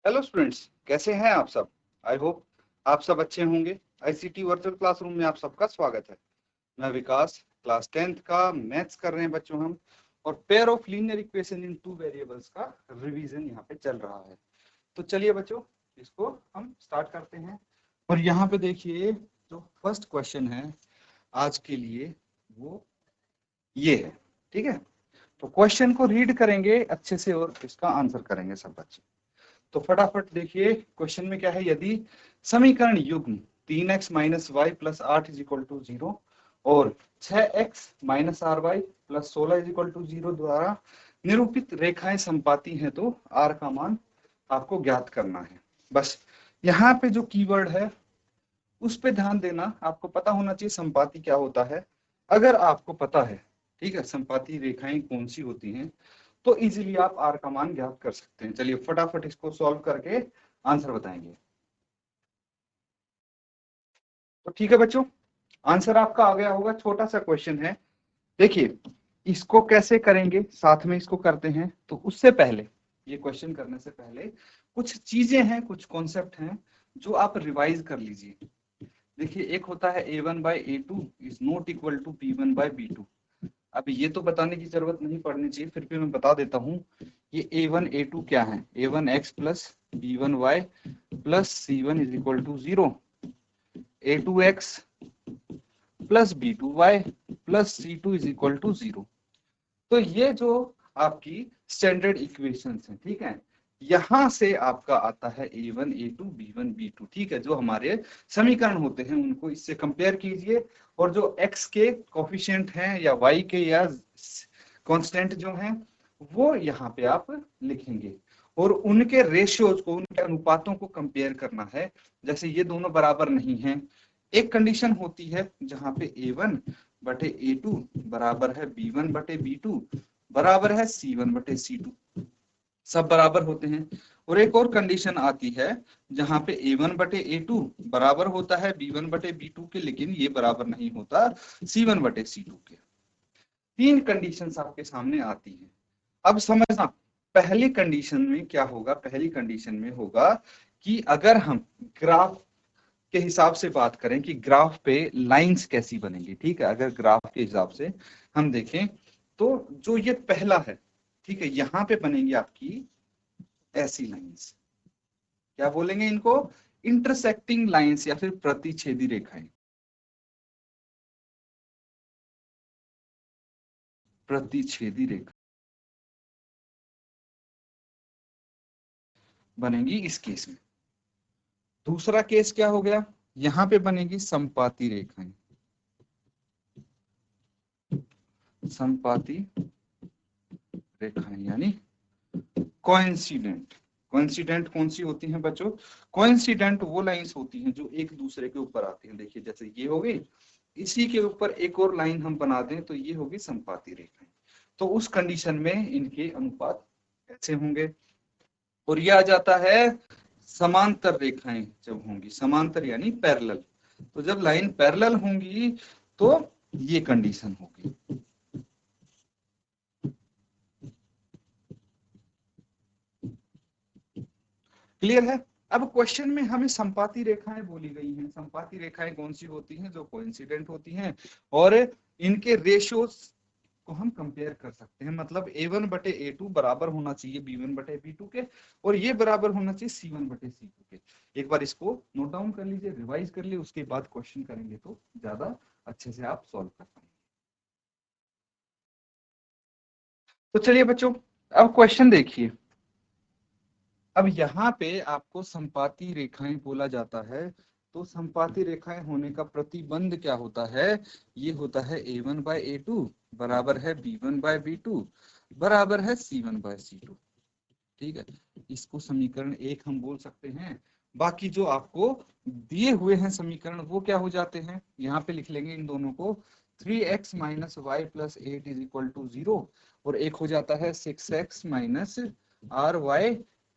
Hello students, कैसे हैं आप सब। आई होप आप सब अच्छे होंगे। आईसीटी वर्चुअल क्लासरूम में आप सबका स्वागत है। मैं विकास, क्लास 10th का मैथ्स कर रहे हैं बच्चों हम, और pair of linear equation in two variables का रिवीजन यहाँ पे चल रहा है। तो चलिए बच्चों, इसको हम स्टार्ट करते हैं। और यहाँ पे देखिए, जो फर्स्ट क्वेश्चन है आज के लिए वो ये है। ठीक है, तो क्वेश्चन को रीड करेंगे अच्छे से और इसका आंसर करेंगे सब बच्चे। तो फटाफट देखिए क्वेश्चन में क्या है। यदि समीकरण युग्म 3x minus Y plus 8 is equal to 0 और 6x minus R Y plus 16 is equal to 0 द्वारा निरूपित रेखाएं संपाती हैं तो r का मान आपको ज्ञात करना है। बस यहाँ पे जो कीवर्ड है उस पे ध्यान देना। आपको पता होना चाहिए संपाती क्या होता है। अगर आपको पता है, ठीक है, संपाती रेखाएं कौन सी होती हैं, तो इजीली आप r का मान ज्ञात कर सकते हैं। चलिए फटाफट इसको सॉल्व करके आंसर बताएंगे। तो ठीक है बच्चों, आंसर आपका आ गया होगा। छोटा सा क्वेश्चन है, देखिए इसको कैसे करेंगे, साथ में इसको करते हैं। तो उससे पहले, ये क्वेश्चन करने से पहले कुछ चीजें हैं, कुछ कॉन्सेप्ट हैं जो आप रिवाइज कर लीजिए। देखिए, एक होता है a1 by a2 is not equal to b1 by b2। अब ये तो बताने की जरूरत नहीं पड़नी चाहिए, फिर भी मैं बता देता हूँ। ये a1 a2 क्या है, a1x plus b1y plus c1 is equal to 0, a2x plus b2y plus c2 is equal to 0। तो ये जो आपकी स्टैंडर्ड इक्वेशंस हैं, ठीक है, यहां से आपका आता है a1 a2 b1 b2। ठीक है, जो हमारे समीकरण होते हैं उनको इससे कंपेयर कीजिए, और जो x के कोफिशिएंट हैं या y के या कांस्टेंट जो हैं वो यहाँ पे आप लिखेंगे, और उनके रेशियोज को, उनके अनुपातों को कंपेयर करना है। जैसे ये दोनों बराबर नहीं हैं, एक कंडीशन होती है जहां पे a1 बटे a2 बराबर है b1 बटे b2 बराबर है c1 बटे c2, सब बराबर होते हैं। और एक और कंडीशन आती है जहां पे a1 बटे a2 बराबर होता है b1 बटे b2 के, लेकिन ये बराबर नहीं होता c1 बटे c2 के। तीन कंडीशंस आपके सामने आती हैं। अब समझना, पहली कंडीशन में क्या होगा। पहली कंडीशन में होगा कि अगर हम ग्राफ के हिसाब से बात करें कि ग्राफ पे लाइंस कैसी बनेंगी। ठीक है, अगर ग्राफ के हिसाब से हम देखें तो जो ये पहला है, ठीक है, यहां पे बनेंगी आपकी ऐसी लाइंस। क्या बोलेंगे इनको, इंटरसेक्टिंग लाइंस या फिर प्रतिच्छेदी रेखाएं। प्रतिच्छेदी रेखा बनेगी इस केस में। दूसरा केस क्या हो गया, यहां पे बनेगी संपाती रेखाएं। संपाती रेखाएं यानी कोइंसिडेंट। कोइंसिडेंट कौन सी होती हैं बच्चों, कोइंसिडेंट वो लाइंस होती हैं जो एक दूसरे के ऊपर आती हैं। देखिए जैसे ये हो गई, इसी के ऊपर एक और लाइन हम बना दें तो ये होगी संपाती रेखाएं। तो उस कंडीशन में इनके अनुपात ऐसे होंगे। और ये आ जाता है समांतर रेखाएं जब होंगी, समांतर यानी पैरेलल। तो जब लाइन पैरेलल होंगी तो ये कंडीशन होगी। क्लियर है। अब क्वेश्चन में हमें संपाती रेखाएं बोली गई हैं। संपाती रेखाएं कौन सी होती हैं, जो कोइंसिडेंट होती हैं, और इनके रेशियोज को हम कंपेयर कर सकते हैं। मतलब a1 बटे a2 बराबर होना चाहिए b1 बटे b2 के, और ये बराबर होना चाहिए c1 बटे c2 के। एक बार इसको नोट डाउन कर लीजिए, रिवाइज कर लीजिए, उसके बाद क्वेश्चन करेंगे तो ज्यादा अच्छे से आप सॉल्व कर पाएंगे। तो चलिए बच्चों, अब क्वेश्चन देखिए। अब यहाँ पे आपको संपाती रेखाएं बोला जाता है, तो संपाती रेखाएं होने का प्रतिबंध क्या होता है, ये होता है a1 बाय a2 बराबर है b1 बाय b2 बराबर है c1 बाय c2। ठीक है, इसको समीकरण एक हम बोल सकते हैं। बाकी जो आपको दिए हुए हैं समीकरण वो क्या हो जाते हैं, यहाँ पे लिख लेंगे इन दोनों को। 3x minus Y plus 8 is equal to 0, और एक हो जाता है 6x minus R Y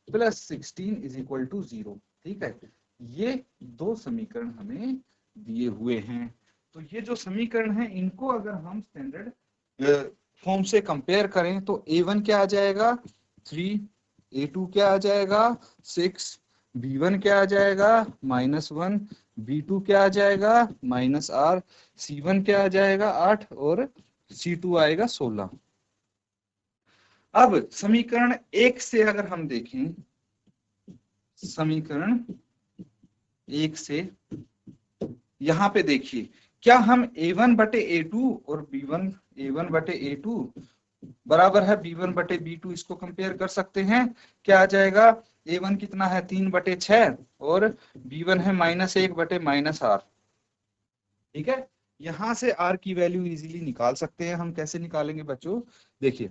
plus 16 is equal to 0। ठीक है, ये दो समीकरण हमें दिए हुए हैं। तो ये जो समीकरण है इनको अगर हम स्टैंडर्ड फॉर्म से कंपेयर करें तो a1 क्या आ जाएगा, 3 A2 क्या आ जाएगा 6, B1 क्या आ जाएगा -1, B2 क्या आ जाएगा -R, C1 क्या आ जाएगा 8 और C2 आएगा 16। अब समीकरण 1 से अगर हम देखें, समीकरण 1 से यहाँ पे देखिए, क्या हम A1 बटे A2 और B1 A1 बटे A2 बराबर है B1 बटे B2 इसको कंपेयर कर सकते हैं? क्या आ जाएगा? A1 कितना है 3 बटे 6 और B1 है -1 बटे -R। ठीक है, यहां से R की वैल्यू इजीली निकाल सकते हैं हम। कैसे निकालेंगे बच्चों? देखिए,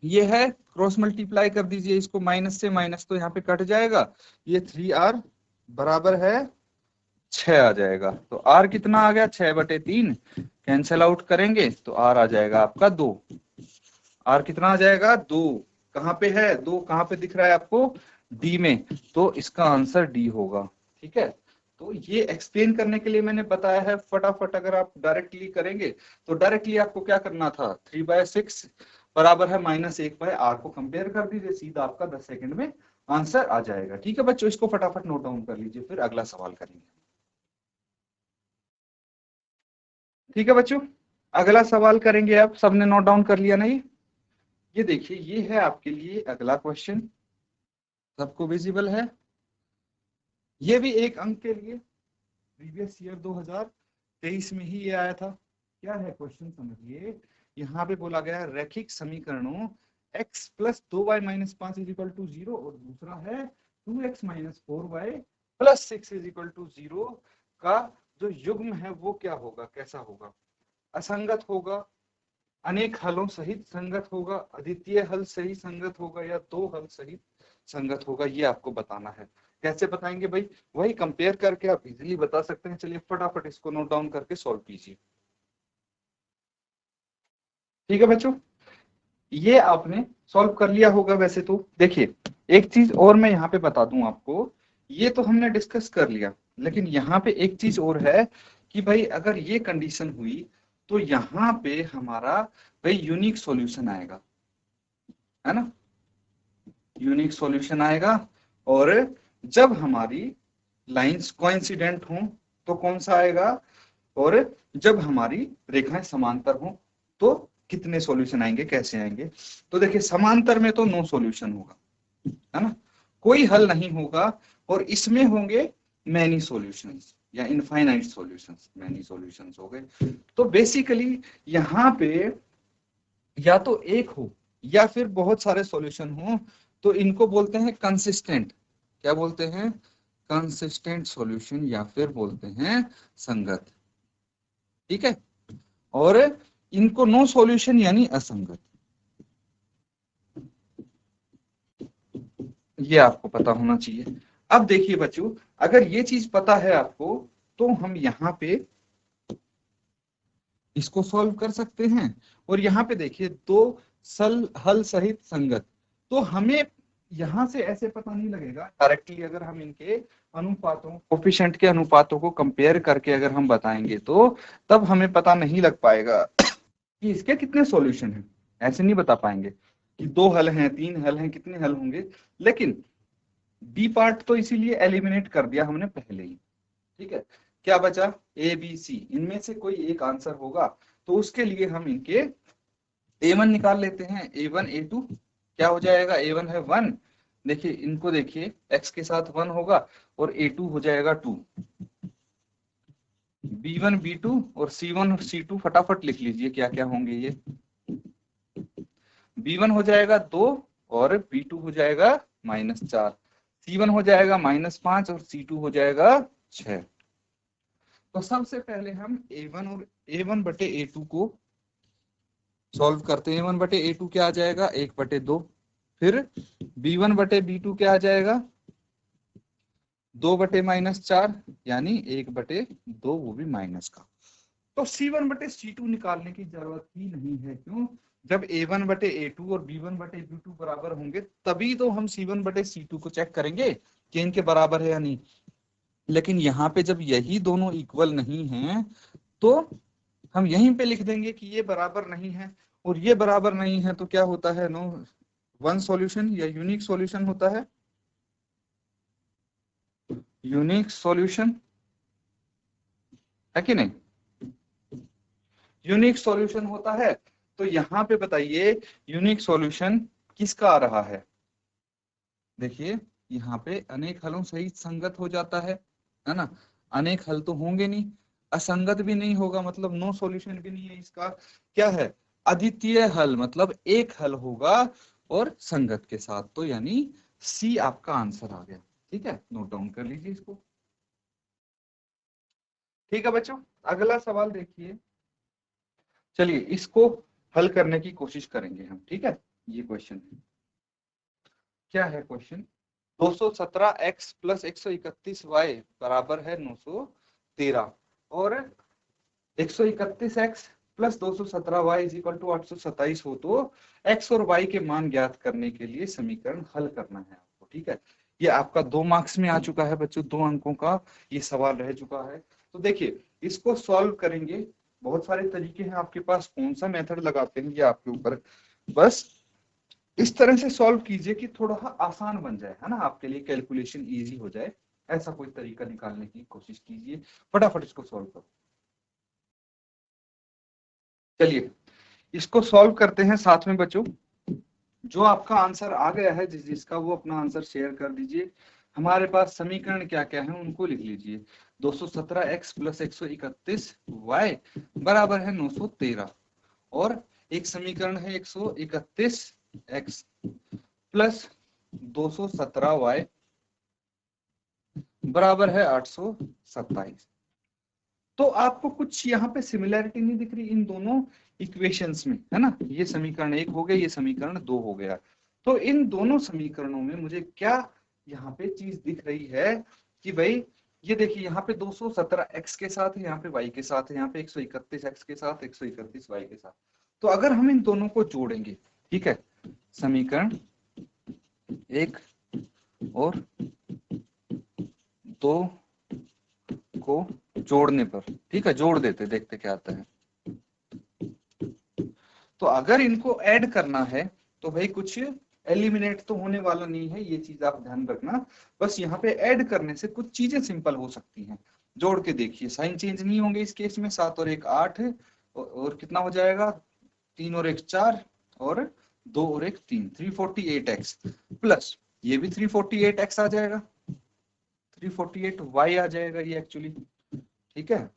ये है, क्रॉस मल्टीप्लाई कर दीजिए इसको, माइनस से माइनस तो यहाँ पे कट जाएगा, ये 3R बराबर है 6 आ जाएगा। तो R कितना आ गया 6 बटे 3, कैंसिल आउट करेंगे तो R आ जाएगा आपका 2। R कितना आ जाएगा 2, कहाँ पे है 2, कहाँ पे दिख रहा है आपको? D में, तो इसका आंसर D होगा। ठीक है, तो ये एक्सप्लेन करने के लिए मैंने बताया है। फटाफट अगर आप डायरेक्टली करेंगे तो डायरेक्टली आपको क्या करना था, 3/6 बराबर है -1/R को कंपेयर कर दीजिए, सीधा आपका 10 सेकंड में आंसर आ जाएगा। ठीक है बच्चों, इसको फटाफट नोट डाउन कर लीजिए, फिर अगला सवाल करेंगे। ठीक है बच्चों, अगला सवाल करेंगे। आप सबने नोट डाउन कर लिया नहीं? ये देखिए, ये है आपके लिए अगला क्वेश्चन, सबको विजिबल है? ये भी एक अंक के लिए, प्रीवियस ईयर 2023 में ही ये आया था। क्या है क्वेश्चन समझिए, यहाँ पे बोला गया रैखिक समीकरणों x + 2y - 5 = 0 और दूसरा है 2x - 4y + 6 = 0 का जो युग्म है वो क्या होगा, कैसा होगा? असंगत होगा, अनेक हलों सहित संगत होगा, अद्वितीय हल सही संगत होगा, या दो हल सहित संगत होगा, ये आपको बताना है। कैसे बताएंगे भाई? वही कंपेयर करके आप इजीली बता सकते हैं। चलिए फटाफट इसको नोट डाउन करके सॉल्व कीजिए। ठीक है बच्चों, ये आपने सॉल्व कर लिया होगा वैसे तो। देखिए, एक चीज और मैं यहाँ पे बता दूं आपको, ये तो हमने डिस्कस कर लिया, लेकिन यहाँ पे एक चीज और है कि भाई अगर ये कंडीशन हुई तो यहाँ पे हमारा भाई यूनिक सॉल्यूशन आएगा, है ना? यूनिक सॉल्यूशन आएगा। और जब हमारी लाइंस कोइंसिडेंट हों तो कौन सा आएगा, और जब हमारी रेखाएं समांतर हों तो कितने सॉल्यूशन आएंगे, कैसे आएंगे? तो देखिए, समांतर में तो नो सॉल्यूशन होगा, है ना, कोई हल नहीं होगा, और इसमें होंगे मैनी सॉल्यूशंस या इनफाइनाइट सॉल्यूशंस, मैनी सॉल्यूशंस हो गए। तो बेसिकली यहाँ पे या तो एक हो या फिर बहुत सारे सॉल्यूशन हो, तो इनको बोलते हैं कंसिस्टेंट। क्या बोलते हैं? कंसिस्टेंट सॉल्यूशन, या फिर बोलते हैं संगत। ठीक है, और इनको नो सॉल्यूशन यानी असंगत, ये आपको पता होना चाहिए। अब देखिए बच्चों, अगर ये चीज पता है आपको तो हम यहाँ पे इसको सॉल्व कर सकते हैं। और यहाँ पे देखिए, दो हल सहित संगत, तो हमें यहाँ से ऐसे पता नहीं लगेगा डायरेक्टली। अगर हम इनके अनुपातों, कोफिशिएंट के अनुपातों को कंपेयर करके अगर हम बताएंगे तो तब हमें पता नहीं लग पाएगा कि इसके कितने सॉल्यूशन हैं। ऐसे नहीं बता पाएंगे कि 2 हल हैं, 3 हल हैं, कितने हल होंगे। लेकिन बी पार्ट तो इसीलिए एलिमिनेट कर दिया हमने पहले ही। ठीक है, क्या बचा? ए बी सी, इनमें से कोई एक आंसर होगा। तो उसके लिए हम इनके A1 निकाल लेते हैं। A1 A2 क्या हो जाएगा? A1 है 1, देखिए इनको देखिए, x के साथ 1 होगा, और A2 हो जाएगा 2। B1 B2 और C1 और C2 फटाफट लिख लीजिए क्या क्या होंगे ये। B1 हो जाएगा 2 और B2 हो जाएगा -4, C1 हो जाएगा -5 और C2 हो जाएगा 6। तो सबसे पहले हम A1 और A1 बटे A2 को सॉल्व करते हैं। A1 बटे A2 क्या आ जाएगा? 1/2। फिर B1 बटे B2 क्या आ जाएगा? 2 बटे -4 यानी 1/2, वो भी माइनस का। तो C1 बटे C2 निकालने की जरूरत ही नहीं है। क्यों? जब A1 बटे A2 और B1 बटे B2 बराबर होंगे तभी तो हम C1 बटे C2 को चेक करेंगे कि इनके बराबर है या नहीं। लेकिन यहाँ पे जब यही दोनों इक्वल नहीं है तो हम यहीं पे लिख देंगे कि ये बराबर नहीं है, और ये बराबर नहीं है तो क्या होता है? नो वन सॉल्यूशन या यूनिक सॉल्यूशन होता है, यूनिक सॉल्यूशन है कि नहीं, यूनिक सॉल्यूशन होता है। तो यहाँ पे बताइए यूनिक सॉल्यूशन किसका आ रहा है। देखिए यहाँ पे अनेक हलों सहित संगत हो जाता है ना, अनेक हल तो होंगे नहीं, असंगत भी नहीं होगा, मतलब नो सॉल्यूशन भी नहीं है इसका, क्या है अद्वितीय हल, मतलब एक हल होगा और संगत के साथ, तो यानी सी आपका आंसर आ गया। ठीक है, नोट डाउन कर लीजिए इसको। ठीक है बच्चों, अगला सवाल देखिए, चलिए इसको हल करने की कोशिश करेंगे हम। ठीक है, ये क्वेश्चन है, क्या है क्वेश्चन, 217x प्लस 131y बराबर है 913 और 131x plus 217y is equal to 827 हो तो x और y के मान ज्ञात करने के लिए समीकरण हल करना है आपको। ठीक है, ये आपका 2 मार्क्स में आ चुका है बच्चों, 2 अंकों का ये सवाल रह चुका है। तो देखिए इसको सॉल्व करेंगे, बहुत सारे तरीके हैं आपके पास, कौन सा मेथड लगाते हैं ये आपके ऊपर, बस इस तरह से सॉल्व कीजिए कि थोड़ा आसान बन जाए, है ना, आपके लिए कैलकुलेशन इजी हो जाए, ऐसा कोई तरीका निकालने की कोशिश कीजिए, फटाफट इसको सॉल्व करो। चलिए इसको सॉल्व करते हैं साथ में बच्चों, जो आपका आंसर आ गया है जिसका वो अपना आंसर शेयर कर दीजिए। हमारे पास समीकरण क्या क्या है उनको लिख लीजिए, 217x प्लस 131y बराबर है 913 और एक समीकरण है 131x प्लस 217y बराबर है 827। तो आपको कुछ यहाँ पे सिमिलैरिटी नहीं दिख रही इन दोनों इक्वेशंस में, है ना, ये समीकरण 1 हो गया, ये समीकरण 2 हो गया। तो इन दोनों समीकरणों में मुझे क्या यहाँ पे चीज दिख रही है कि भाई ये देखिए यहाँ पे 217x के साथ है, यहाँ पे y के साथ है, यहाँ पे 131x के साथ 131y के साथ। तो अगर हम इन दोनों को जोड़ेंगे, ठीक है, समीकरण 1 और 2 को जोड़ने पर, ठीक है, जोड़ देते, देखते क्या आता है। तो अगर इनको ऐड करना है तो भाई कुछ एलिमिनेट तो होने वाला नहीं है, ये चीज आप ध्यान रखना। बस यहाँ पे ऐड करने से कुछ चीजें सिंपल हो सकती हैं, जोड़ के देखिए साइन चेंज नहीं होंगे इस केस में, 7 और 1 8 और कितना हो जाएगा, 3 और 1 4 और 2 और 1 3, 348x प्लस ये भी 348x आ जाएगा, 348y आ जाएगा ये एक्चुअली। ठीक है,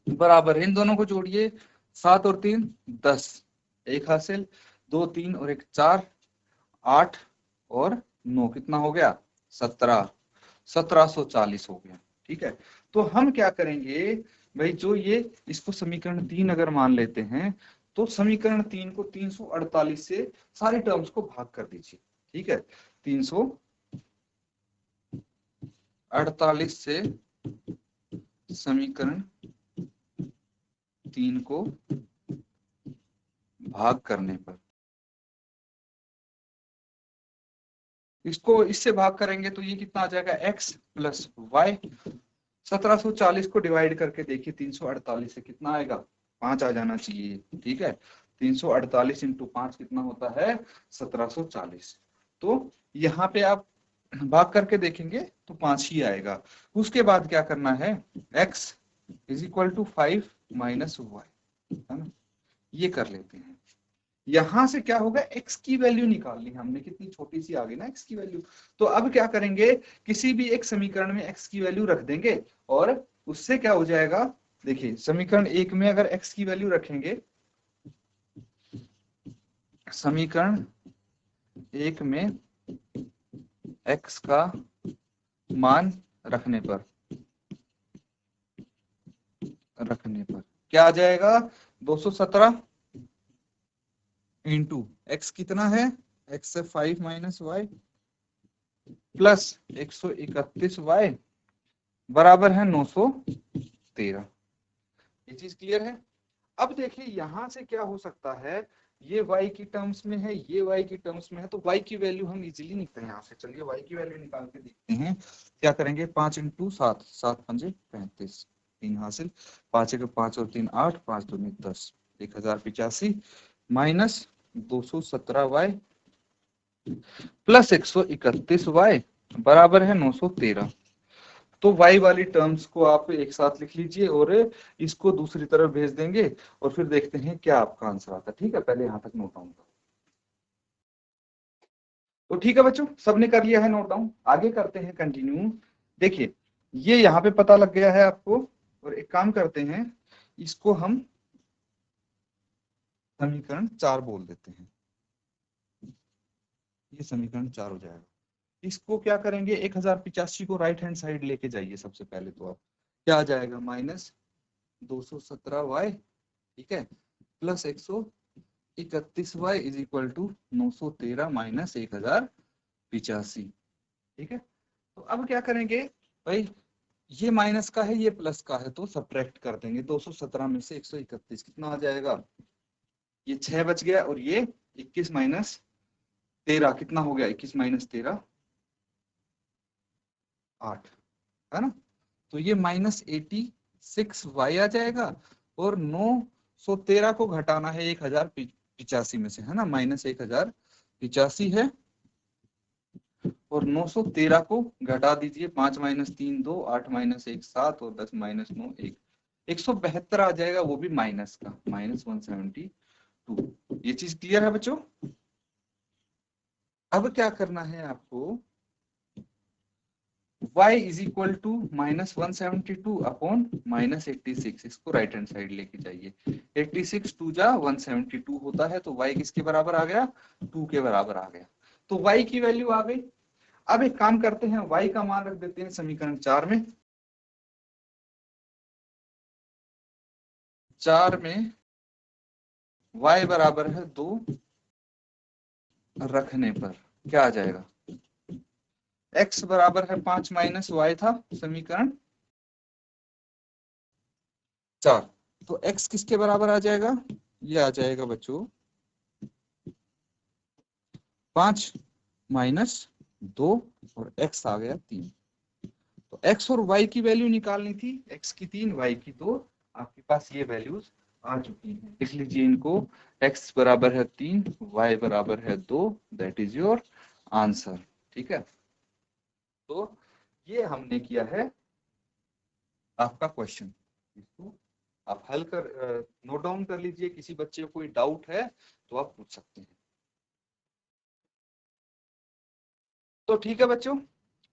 बराबर इन दोनों को जोड़िए, 7 और 3 10, एक हासिल, 2 3 और 1 4 8 और 9 कितना हो गया 17, 1740 हो गया। ठीक है, तो हम क्या करेंगे भाई, जो ये इसको समीकरण 3 अगर मान लेते हैं तो समीकरण 3 को 348 से सारी टर्म्स को भाग कर दीजिए। ठीक है, 348 से समीकरण 3 को भाग करने पर, इसको इससे भाग करेंगे तो ये कितना आ जाएगा x प्लस वाई। 1740 को डिवाइड करके देखिए 348 से कितना आएगा, 5 आ जाना चाहिए। ठीक है, 348 इंटू 5 कितना होता है 1740। तो यहाँ पे आप भाग करके देखेंगे तो 5 ही आएगा। उसके बाद क्या करना है, x is equal to 5 minus Y, है ना, ये कर लेते हैं। यहां से क्या होगा, x की वैल्यू निकालनी है हमने, कितनी छोटी सी आ गई ना x की वैल्यू। तो अब क्या करेंगे, किसी भी एक समीकरण में x की वैल्यू रख देंगे और उससे क्या हो जाएगा, देखिए समीकरण 1 में अगर x की वैल्यू रखेंगे, समीकरण 1 में x का मान रखने पर क्या आ जाएगा, 217 इंटू एक्स कितना है, x से 5 माइनस वाई प्लस 131y बराबर है 913। ये चीज क्लियर है। अब देखिए यहां से क्या हो सकता है, ये y की टर्म्स में है, ये y की टर्म्स में है, तो y की वैल्यू हम इजीली निकलते हैं यहाँ से। चलिए y की वैल्यू निकाल के देखते हैं, क्या करेंगे, 5 इंटू 7, 7 पंजे 35, 3 हासिल, 5 1 5 और 3 8, 5 2 10, 1085 माइनस 217y प्लस 131y बराबर है 913। तो y वाली टर्म्स को आप एक साथ लिख लीजिए और इसको दूसरी तरफ भेज देंगे और फिर देखते हैं क्या आपका आंसर आता है। ठीक है, पहले यहां तक नोट डाउन करो। तो ठीक है बच्चों, सबने कर लिया है नोट डाउन, आगे करते हैं कंटिन्यू। देखिए ये यहाँ पे पता लग गया है आपको, और एक काम करते हैं, इसको हम समीकरण 4 बोल देते हैं। ये समीकरण 4 हो जाएगा। इसको क्या करेंगे, 1085 को राइट हैंड साइड लेके जाइए। सबसे पहले तो आप क्या आ जाएगा, -217y, ठीक है, plus 131y is equal to 913 minus 1085। ठीक है, तो अब क्या करेंगे भाई, ये माइनस का है, ये प्लस का है, तो सब्ट्रैक्ट कर देंगे। 217 में से 131 कितना आ जाएगा, ये 6 बच गया, और ये 21 माइनस 13 कितना हो गया, 21 माइनस 13 8, है ना। तो ये -86y आ जाएगा, और 913 को घटाना है 1085 में से, है ना, -1085 है, और 913 को घटा दीजिए, 5 माइनस 3 2, 8 माइनस 1 7, और 10 माइनस 9 1, 172 आ जाएगा, वो भी माइनस का, -172। ये चीज क्लियर है बच्चों। अब क्या करना है आपको, y is equal to -172 upon -86, इसको राइट हैंड साइड लेके जाइए। 86 2 जा 172 होता है, तो y किसके बराबर आ गया, 2 के बराबर आ गया। तो y की वैल्यू आ गई। अब एक काम करते हैं, y का मान रख देते हैं समीकरण 4 में। 4 में y बराबर है 2 रखने पर क्या आ जाएगा, x बराबर है 5 माइनस y था समीकरण 4, तो x किसके बराबर आ जाएगा, ये आ जाएगा बच्चों 5 माइनस 2, और x आ गया 3। तो x और y की वैल्यू निकालनी थी, x की 3 y की 2, आपके पास ये वैल्यूज आ चुकी हैं। लिख लीजिए इनको, x बराबर है 3, y बराबर है 2, दैट इज योर आंसर। ठीक है, तो ये हमने किया है आपका क्वेश्चन। इसको आप हल कर नोट डाउन कर लीजिए, किसी बच्चे को कोई डाउट है तो आप पूछ सकते हैं। तो ठीक है बच्चों,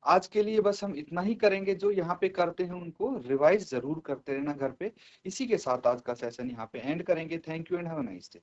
आज के लिए बस हम इतना ही करेंगे। जो यहाँ पे करते हैं उनको रिवाइज जरूर करते रहना घर पे। इसी के साथ आज का सेशन यहाँ पे एंड करेंगे। Thank you and have a nice day.